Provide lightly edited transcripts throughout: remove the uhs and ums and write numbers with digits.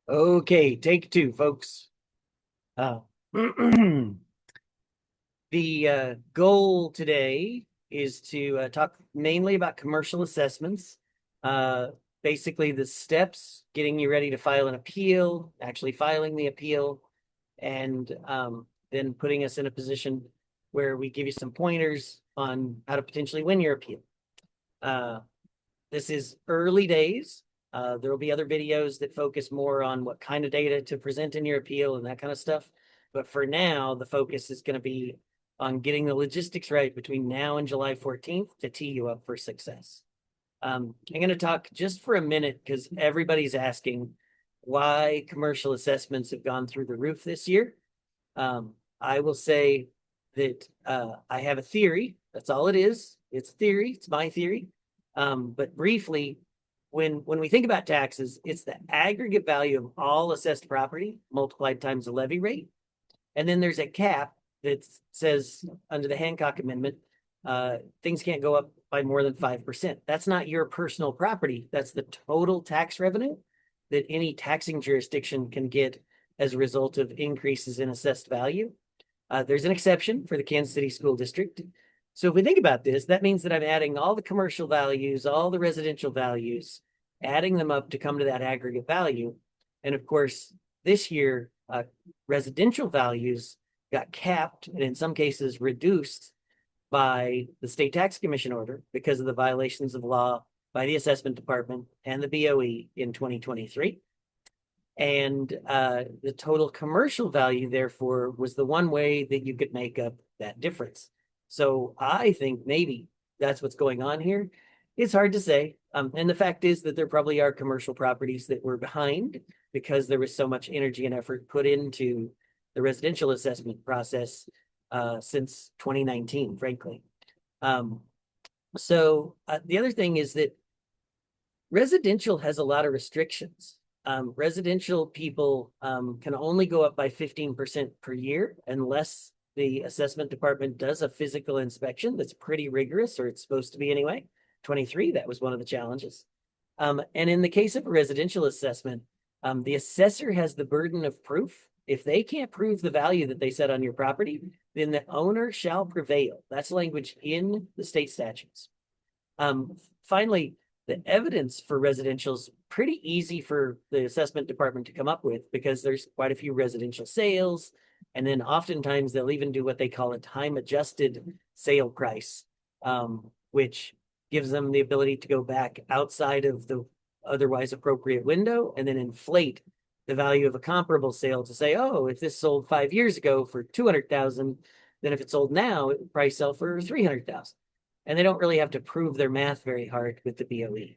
Okay, take two, folks. Uh, the goal today is to talk mainly about commercial assessments, uh, basically the steps getting you ready to file an appeal, actually filing the appeal, and then putting us in a position where we give you some pointers on how to potentially win your appeal. Uh, this is early days. There will be other videos that focus more on what kind of data to present in your appeal and that kind of stuff. But for now, the focus is going to be on getting the logistics right between now and July 14th to tee you up for success. I'm going to talk just for a minute because everybody's asking why commercial assessments have gone through the roof this year. I will say that I have a theory. That's all it is. It's a theory. It's my theory. But briefly, when we think about taxes, it's the aggregate value of all assessed property multiplied times the levy rate. And then there's a cap that says under the Hancock Amendment, things can't go up by more than 5%. That's not your personal property. That's the total tax revenue that any taxing jurisdiction can get as a result of increases in assessed value. There's an exception for the Kansas City School District. So if we think about this, that means that I'm adding all the commercial values, all the residential values, adding them up to come to that aggregate value. And of course, this year, residential values got capped and in some cases reduced by the state tax commission order because of the violations of law by the assessment department and the BOE in 2023. And the total commercial value, therefore, was the one way that you could make up that difference. So I think maybe that's what's going on here. It's hard to say. And the fact is that there probably are commercial properties that were behind because there was so much energy and effort put into the residential assessment process since 2019, frankly. Um, so the other thing is that residential has a lot of restrictions. Residential people can only go up by 15% per year unless the assessment department does a physical inspection that's pretty rigorous, or it's supposed to be anyway. 23, that was one of the challenges. And in the case of a residential assessment, the assessor has the burden of proof. If they can't prove the value that they set on your property, then the owner shall prevail. That's language in the state statutes. Finally, the evidence for residential is pretty easy for the assessment department to come up with because there's quite a few residential sales. And then oftentimes they'll even do what they call a time adjusted sale price, which gives them the ability to go back outside of the otherwise appropriate window and then inflate the value of a comparable sale to say, oh, if this sold 5 years ago for 200,000, then if it's sold now, it would probably sell for 300,000. And they don't really have to prove their math very hard with the BOE.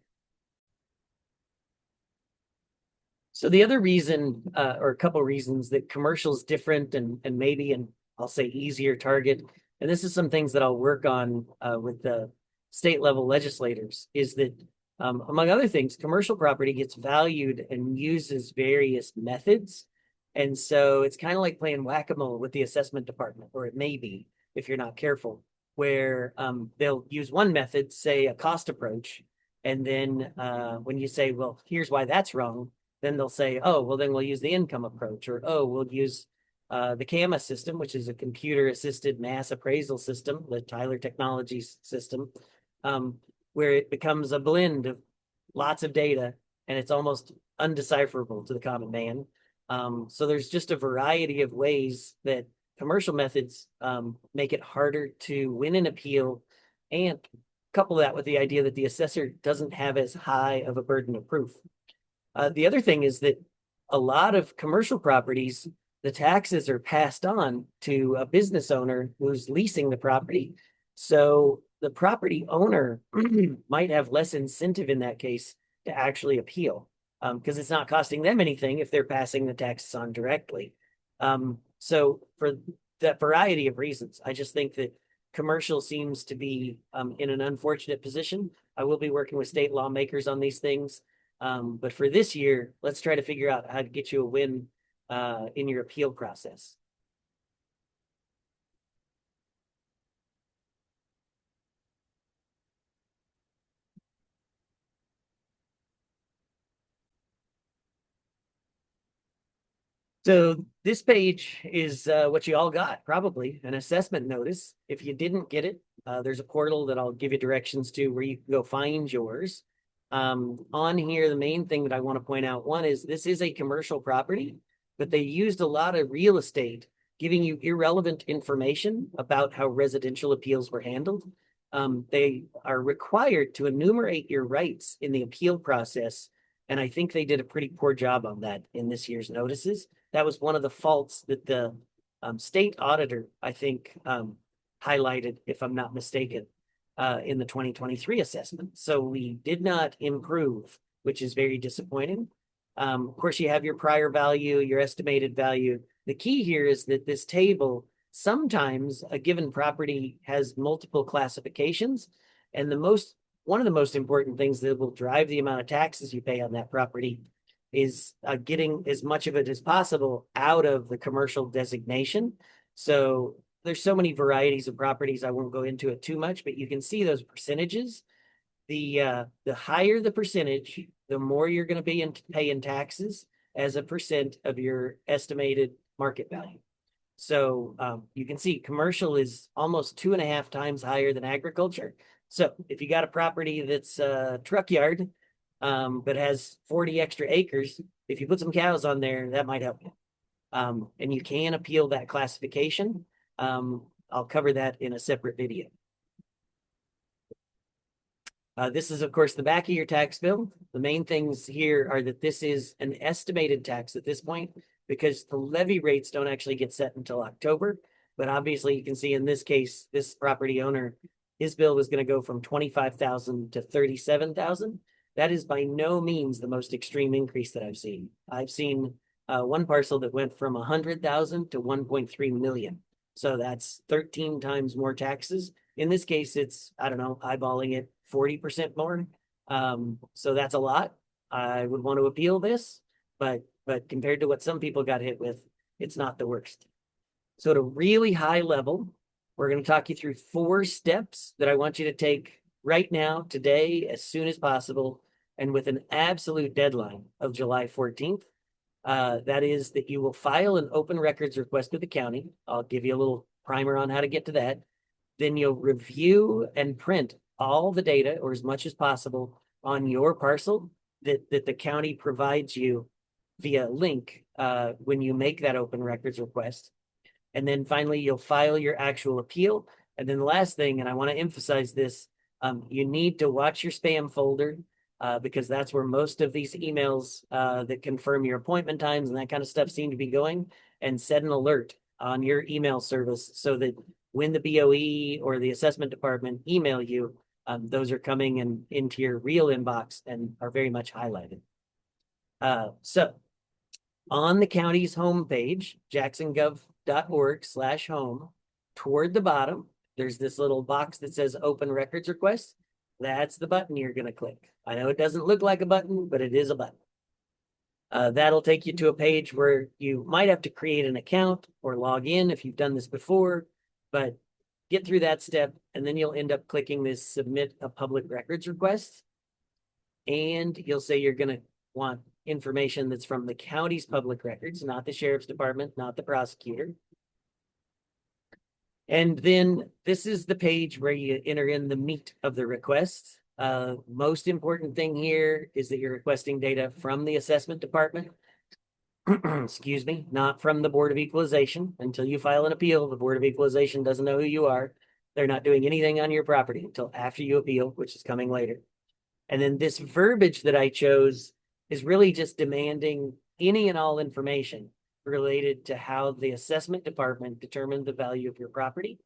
So the other reason, or a couple of reasons that commercial is different and maybe, and I'll say easier target, and this is some things that I'll work on with the state level legislators, is that among other things, commercial property gets valued and uses various methods. And so it's kind of like playing whack-a-mole with the assessment department, or it may be if you're not careful, where they'll use one method, say a cost approach, and then when you say, well, here's why that's wrong, then they'll say, oh, well, then we'll use the income approach, or oh, we'll use the CAMA system, which is a computer assisted mass appraisal system, the Tyler Technologies system, where it becomes a blend of lots of data and it's almost undecipherable to the common man. So there's just a variety of ways that commercial methods make it harder to win an appeal, and couple that with the idea that the assessor doesn't have as high of a burden of proof. The other thing is that a lot of commercial properties, the taxes are passed on to a business owner who's leasing the property. So the property owner might have less incentive in that case to actually appeal because it's not costing them anything if they're passing the taxes on directly. So for that variety of reasons, I just think that commercial seems to be in an unfortunate position. I will be working with state lawmakers on these things. But for this year, let's try to figure out how to get you a win in your appeal process. So this page is what you all got, probably an assessment notice. If you didn't get it, there's a portal that I'll give you directions to where you can go find yours. On here, the main thing that I want to point out, one is this is a commercial property, but they used a lot of real estate giving you irrelevant information about how residential appeals were handled. They are required to enumerate your rights in the appeal process, and I think they did a pretty poor job on that in this year's notices. That was one of the faults that the state auditor, I think, highlighted, if I'm not mistaken, in the 2023 assessment. So we did not improve, which is very disappointing. Of course, you have your prior value, your estimated value. The key here is that this table, sometimes a given property has multiple classifications, and one of the most important things that will drive the amount of taxes you pay on that property is getting as much of it as possible out of the commercial designation. So there's so many varieties of properties. I won't go into it too much, but you can see those percentages. The higher the percentage, the more you're going to be pay in taxes as a percent of your estimated market value. So you can see commercial is almost 2.5 times higher than agriculture. So if you got a property that's a truck yard, but has 40 extra acres, if you put some cows on there, that might help you. And you can appeal that classification. I'll cover that in a separate video. This is, of course, the back of your tax bill. The main things here are that this is an estimated tax at this point because the levy rates don't actually get set until October. But obviously, you can see in this case, this property owner, his bill was going to go from 25,000 to 37,000. That is by no means the most extreme increase that I've seen. I've seen one parcel that went from 100,000 to 1.3 million. So that's 13 times more taxes. In this case, it's, I don't know, eyeballing it 40% more. So that's a lot. I would want to appeal this, but compared to what some people got hit with, it's not the worst. So at a really high level, we're going to talk you through 4 steps that I want you to take right now, today, as soon as possible, and with an absolute deadline of July 14th. That is that you will file an open records request with the county. I'll give you a little primer on how to get to that. Then you'll review and print all the data, or as much as possible, on your parcel that the county provides you via link when you make that open records request. And then finally, you'll file your actual appeal. And then the last thing, and I want to emphasize this, you need to watch your spam folder because that's where most of these emails that confirm your appointment times and that kind of stuff seem to be going, and set an alert on your email service so that when the BOE or the assessment department email you, those are coming into your real inbox and are very much highlighted. So on the county's homepage, jacksongov.org/home, toward the bottom, there's this little box that says open records request. That's the button you're going to click. I know it doesn't look like a button, but it is a button. That'll take you to a page where you might have to create an account or log in if you've done this before, but get through that step, and then you'll end up clicking this submit a public records request. And you'll say you're going to want information that's from the county's public records, not the sheriff's department, not the prosecutor. And then this is the page where you enter in the meat of the request. Most important thing here is that you're requesting data from the assessment department. Excuse me, not from the Board of Equalization. Until you file an appeal, the Board of Equalization doesn't know who you are. They're not doing anything on your property until after you appeal, which is coming later. And then this verbiage that I chose is really just demanding any and all information related to how the assessment department determined the value of your property.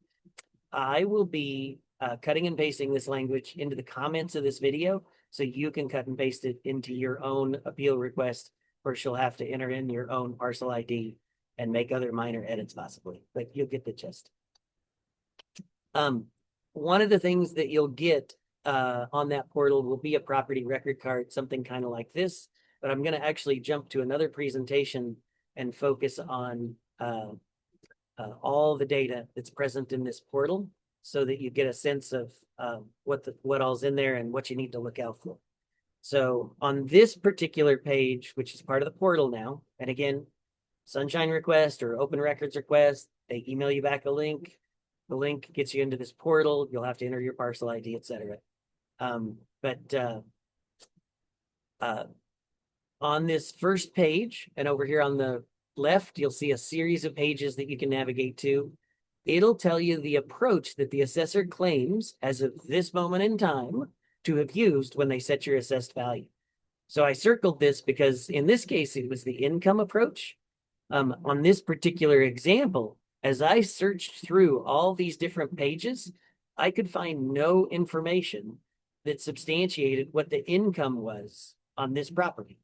I will be cutting and pasting this language into the comments of this video so you can cut and paste it into your own appeal request. First, you'll have to enter in your own parcel ID and make other minor edits possibly, but you'll get the gist. One of the things that you'll get on that portal will be a property record card, something kind of like this, but I'm going to actually jump to another presentation and focus on all the data that's present in this portal so that you get a sense of what all's in there and what you need to look out for. So on this particular page, which is part of the portal now, and again, sunshine request or open records request. They email you back a link. The link gets you into this portal. You'll have to enter your parcel ID, etc. But on this first page, and over here on the left, you'll see a series of pages that you can navigate to. It'll tell you the approach that the assessor claims as of this moment in time to have used when they set your assessed value. So I circled this because in this case, it was the income approach. On this particular example, as I searched through all these different pages, I could find no information that substantiated what the income was on this property.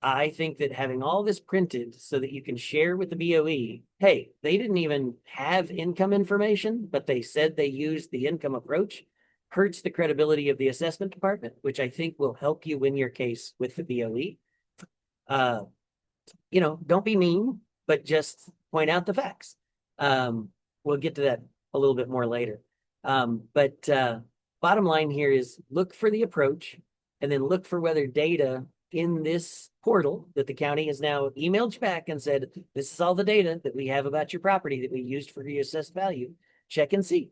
I think that having all this printed so that you can share with the BOE, hey, they didn't even have income information, but they said they used the income approach, hurts the credibility of the assessment department, which I think will help you win your case with the BOE. Don't be mean, but just point out the facts. We'll get to that a little bit more later. But bottom line here is look for the approach and then look for whether data in this portal that the county has now emailed you back and said, this is all the data that we have about your property that we used for your assessed value. Check and see.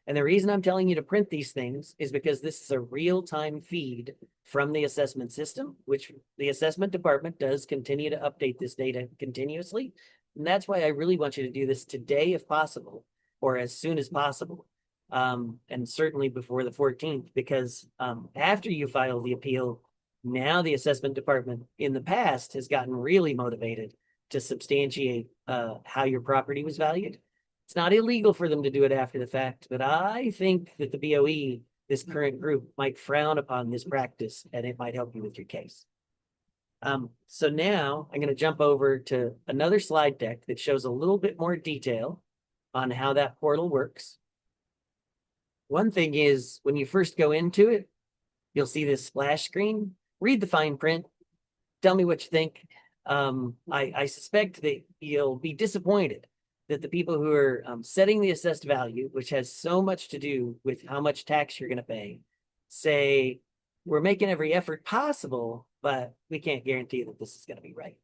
And the reason I'm telling you to print these things is because this is a real-time feed from the assessment system, which the assessment department does continue to update this data continuously. And that's why I really want you to do this today if possible, or as soon as possible. And certainly before the 14th, because after you file the appeal, now the assessment department in the past has gotten really motivated to substantiate how your property was valued. It's not illegal for them to do it after the fact, but I think that the BOE, this current group, might frown upon this practice and it might help you with your case. So now I'm going to jump over to another slide deck that shows a little bit more detail on how that portal works. One thing is when you first go into it, you'll see this splash screen. Read the fine print. Tell me what you think. I suspect that you'll be disappointed that the people who are setting the assessed value, which has so much to do with how much tax you're going to pay, say, we're making every effort possible, but we can't guarantee that this is going to be right.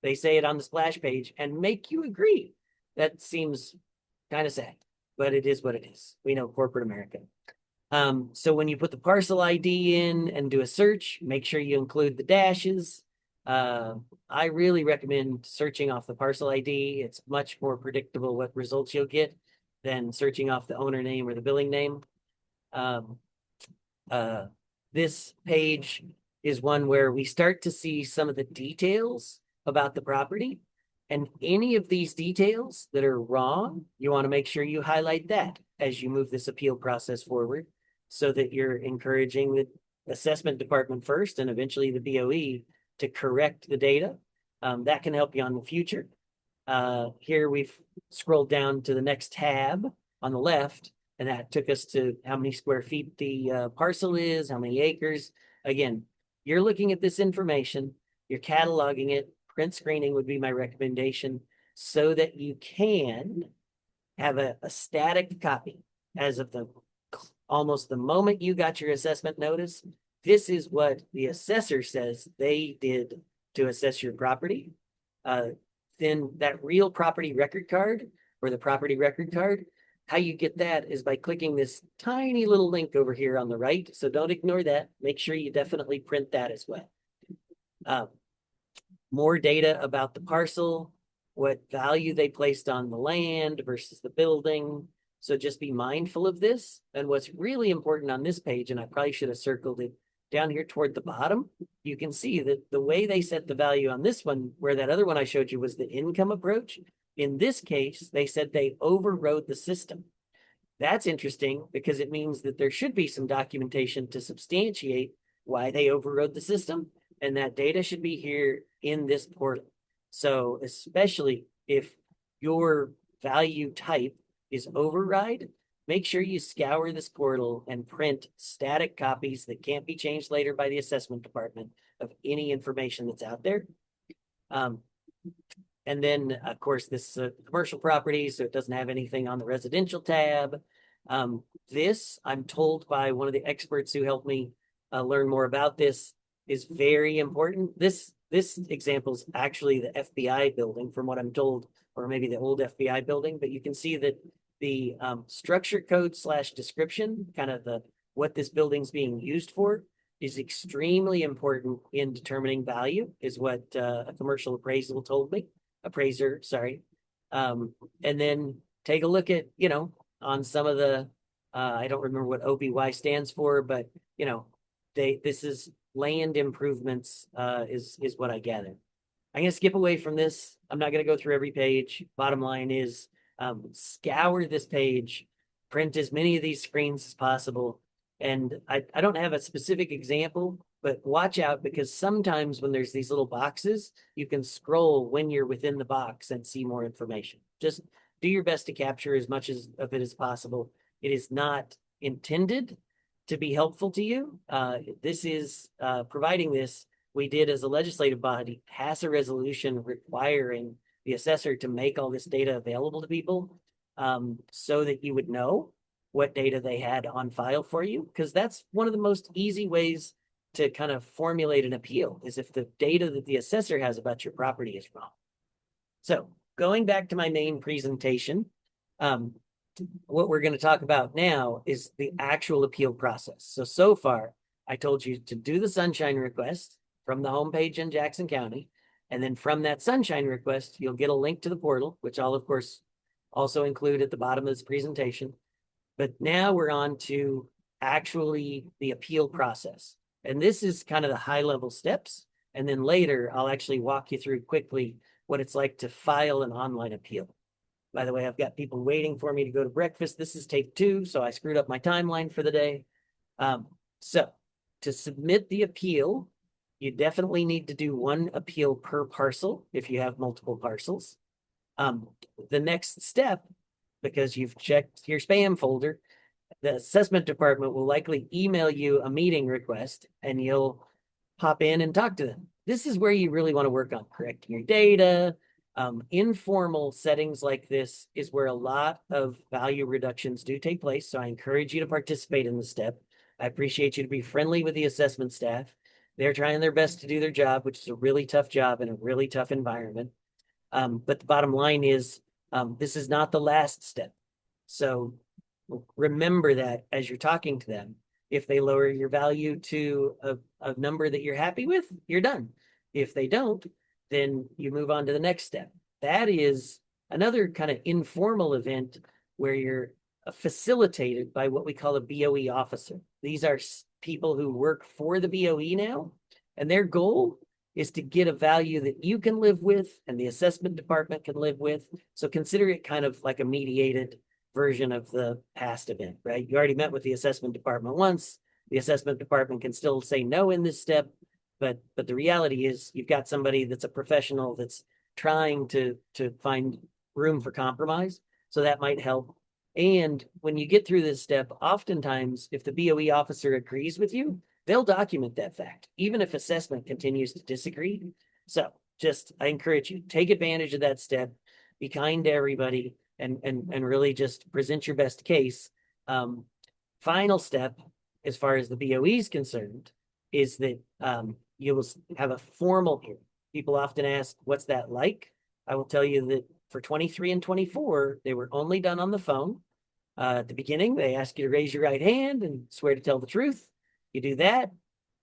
They say it on the splash page and make you agree. That seems kind of sad, but it is what it is. We know corporate America. So when you put the parcel ID in and do a search, make sure you include the dashes. I really recommend searching off the parcel ID. It's much more predictable what results you'll get than searching off the owner name or the billing name. This page is one where we start to see some of the details about the property. And any of these details that are wrong, you want to make sure you highlight that as you move this appeal process forward so that you're encouraging the assessment department first and eventually the BOE to correct the data. That can help you on the future. Here we've scrolled down to the next tab on the left, and that took us to how many square feet the parcel is, how many acres. Again, you're looking at this information, you're cataloging it. Print screening would be my recommendation so that you can have a static copy as of almost the moment you got your assessment notice. This is what the assessor says they did to assess your property. Then that real property record card or the property record card, how you get that is by clicking this tiny little link over here on the right. So don't ignore that. Make sure you definitely print that as well. More data about the parcel, what value they placed on the land versus the building. So just be mindful of this. And what's really important on this page, and I probably should have circled it down here toward the bottom, you can see that the way they set the value on this one, where that other one I showed you was the income approach. In this case, they said they overrode the system. That's interesting because it means that there should be some documentation to substantiate why they overrode the system. And that data should be here in this portal. So especially if your value type is override, make sure you scour this portal and print static copies that can't be changed later by the assessment department of any information that's out there. And then, of course, this is a commercial property, so it doesn't have anything on the residential tab. This, I'm told by one of the experts who helped me learn more about this, is very important. This this example is actually the FBI building from what I'm told, or maybe the old FBI building, but you can see that the structure code slash description, kind of the what this building's being used for, is extremely important in determining value, is what a commercial appraisal told me, appraiser, sorry. And then take a look at, on some of the, I don't remember what OBY stands for, but, this is land improvements, is what I gather. I'm going to skip away from this. I'm not going to go through every page. Bottom line is scour this page, print as many of these screens as possible. And I don't have a specific example, but watch out because sometimes when there's these little boxes, you can scroll when you're within the box and see more information. Just do your best to capture as much of it as possible. It is not intended to be helpful to you. This is providing this. We did as a legislative body pass a resolution requiring the assessor to make all this data available to people so that you would know what data they had on file for you, because that's one of the most easy ways to kind of formulate an appeal is if the data that the assessor has about your property is wrong. So going back to my main presentation, what we're going to talk about now is the actual appeal process. So far, I told you to do the sunshine request from the homepage in Jackson County. And then from that sunshine request, you'll get a link to the portal, which I'll, of course, also include at the bottom of this presentation. But now we're on to actually the appeal process. And this is kind of the high level steps. And then later, I'll actually walk you through quickly what it's like to file an online appeal. By the way, I've got people waiting for me to go to breakfast. This is take 2, so I screwed up my timeline for the day. So to submit the appeal, you definitely need to do 1 appeal per parcel if you have multiple parcels. The next step, because you've checked your spam folder, the assessment department will likely email you a meeting request and you'll pop in and talk to them. This is where you really want to work on correcting your data. Informal settings like this is where a lot of value reductions do take place. So I encourage you to participate in the step. I appreciate you to be friendly with the assessment staff. They're trying their best to do their job, which is a really tough job in a really tough environment. But the bottom line is this is not the last step. So remember that as you're talking to them. If they lower your value to a number that you're happy with, you're done. If they don't, then you move on to the next step. That is another kind of informal event where you're facilitated by what we call a BOE officer. These are people who work for the BOE now, and their goal is to get a value that you can live with and the assessment department can live with. So consider it kind of like a mediated version of the past event, right? You already met with the assessment department once. The assessment department can still say no in this step, but the reality is you've got somebody that's a professional that's trying to find room for compromise. So that might help. And when you get through this step, oftentimes if the BOE officer agrees with you, they'll document that fact, even if assessment continues to disagree. So I encourage you, take advantage of that step, be kind to everybody, and really just present your best case. Final step, as far as the BOE is concerned, is that you will have a formal hearing. People often ask, what's that like? I will tell you that for 23 and 24, they were only done on the phone. At the beginning, they ask you to raise your right hand and swear to tell the truth. You do that,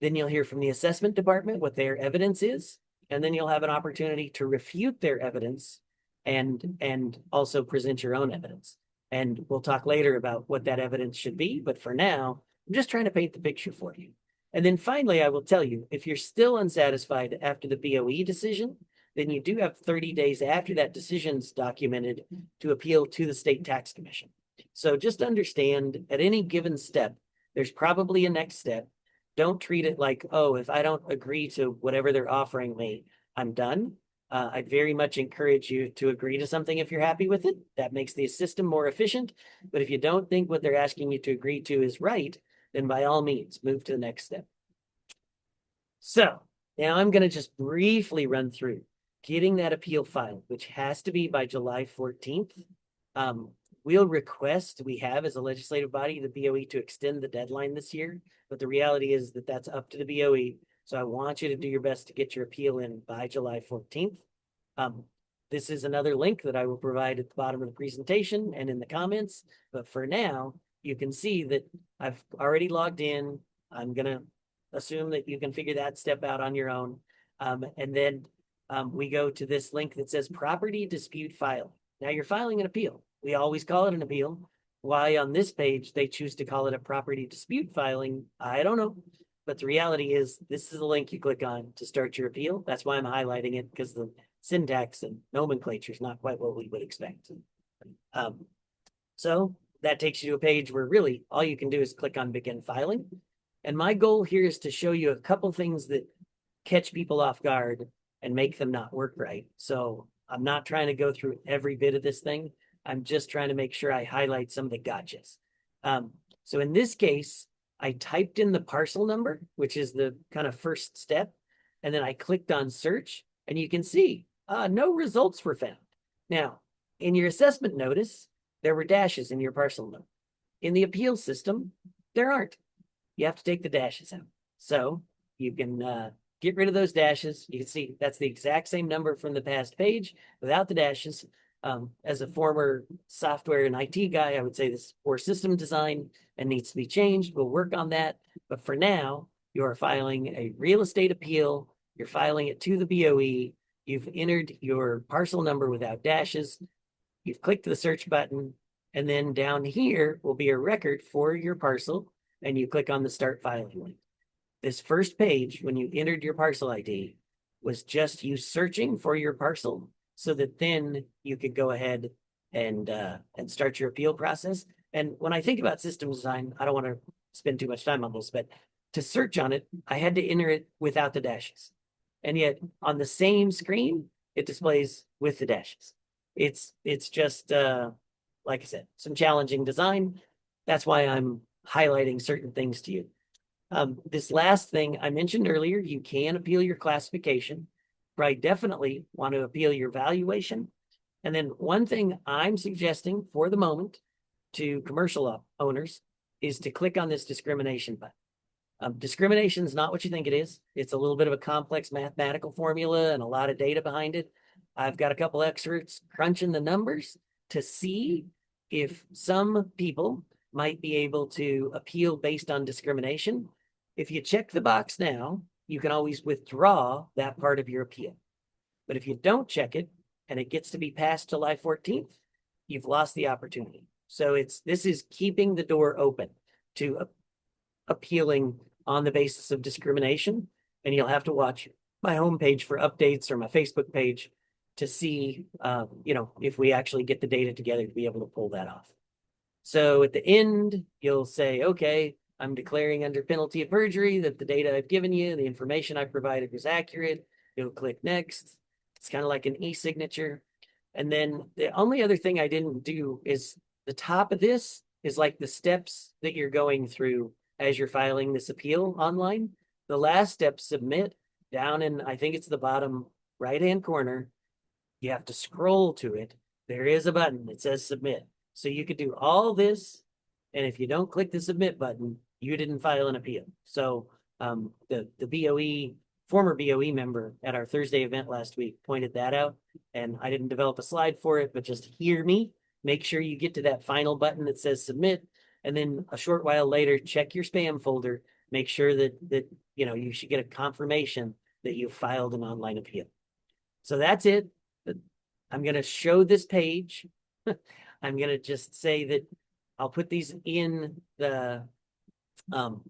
then you'll hear from the assessment department what their evidence is, and then you'll have an opportunity to refute their evidence and also present your own evidence. And we'll talk later about what that evidence should be. But for now, I'm just trying to paint the picture for you. And then finally, I will tell you, if you're still unsatisfied after the BOE decision, then you do have 30 days after that decision's documented to appeal to the State Tax Commission. So just understand at any given step, there's probably a next step. Don't treat it like, oh, if I don't agree to whatever they're offering me, I'm done. I very much encourage you to agree to something if you're happy with it. That makes the system more efficient. But if you don't think what they're asking you to agree to is right, then by all means, move to the next step. So now I'm going to just briefly run through getting that appeal filed, which has to be by July 14th. We'll request, we have as a legislative body, the BOE to extend the deadline this year. But the reality is that that's up to the BOE. So I want you to do your best to get your appeal in by July 14th. This is another link that I will provide at the bottom of the presentation and in the comments. But for now, you can see that I've already logged in. I'm going to assume that you can figure that step out on your own. And then we go to this link that says property dispute filing. Now you're filing an appeal. We always call it an appeal. Why on this page they choose to call it a property dispute filing, I don't know. But the reality is this is the link you click on to start your appeal. That's why I'm highlighting it, because the syntax and nomenclature is not quite what we would expect. So that takes you to a page where really all you can do is click on begin filing. And my goal here is to show you a couple things that catch people off guard and make them not work right. So I'm not trying to go through every bit of this thing. I'm just trying to make sure I highlight some of the gotchas. So in this case, I typed in the parcel number, which is the kind of first step, and then I clicked on search, and you can see no results were found. Now, in your assessment notice, there were dashes in your parcel number. In the appeal system, there aren't. You have to take the dashes out. So you can get rid of those dashes. You can see that's the exact same number from the past page without the dashes. As a former software and IT guy, I would say this is poor system design and needs to be changed. We'll work on that. But for now, you are filing a real estate appeal. You're filing it to the BOE. You've entered your parcel number without dashes. You've clicked the search button. And then down here will be a record for your parcel. And you click on the start filing link. This first page, when you entered your parcel ID, was just you searching for your parcel so that then you could go ahead and start your appeal process. And when I think about system design, I don't want to spend too much time on this, but to search on it, I had to enter it without the dashes. And yet on the same screen, it displays with the dashes. It's just, like I said, some challenging design. That's why I'm highlighting certain things to you. This last thing I mentioned earlier, you can appeal your classification, but I definitely want to appeal your valuation. And then one thing I'm suggesting for the moment to commercial owners is to click on this discrimination button. Discrimination is not what you think it is. It's a little bit of a complex mathematical formula and a lot of data behind it. I've got a couple experts crunching the numbers to see if some people might be able to appeal based on discrimination. If you check the box now, you can always withdraw that part of your appeal. But if you don't check it and it gets to be past July 14th, you've lost the opportunity. So this is keeping the door open to appealing on the basis of discrimination. And you'll have to watch my homepage for updates or my Facebook page to see, if we actually get the data together to be able to pull that off. So at the end, you'll say, okay, I'm declaring under penalty of perjury that the data I've given you, the information I provided was accurate. You'll click next. It's kind of like an e-signature. And then the only other thing I didn't do is the top of this is like the steps that you're going through as you're filing this appeal online. The last step, submit, down in, I think it's the bottom right-hand corner. You have to scroll to it. There is a button that says submit. So you could do all this, and if you don't click the submit button, you didn't file an appeal. So the BOE, former BOE member at our Thursday event last week pointed that out, and I didn't develop a slide for it, but just hear me. Make sure you get to that final button that says submit, and then a short while later, check your spam folder. Make sure that you should get a confirmation that you filed an online appeal. So that's it. I'm going to show this page. I'm going to just say that I'll put these in the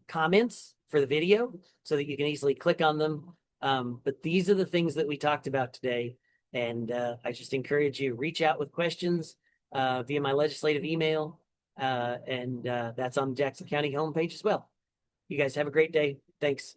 comments for the video so that you can easily click on them. But these are the things that we talked about today. And I just encourage you, reach out with questions via my legislative email. And that's on the Jackson County homepage as well. You guys have a great day. Thanks.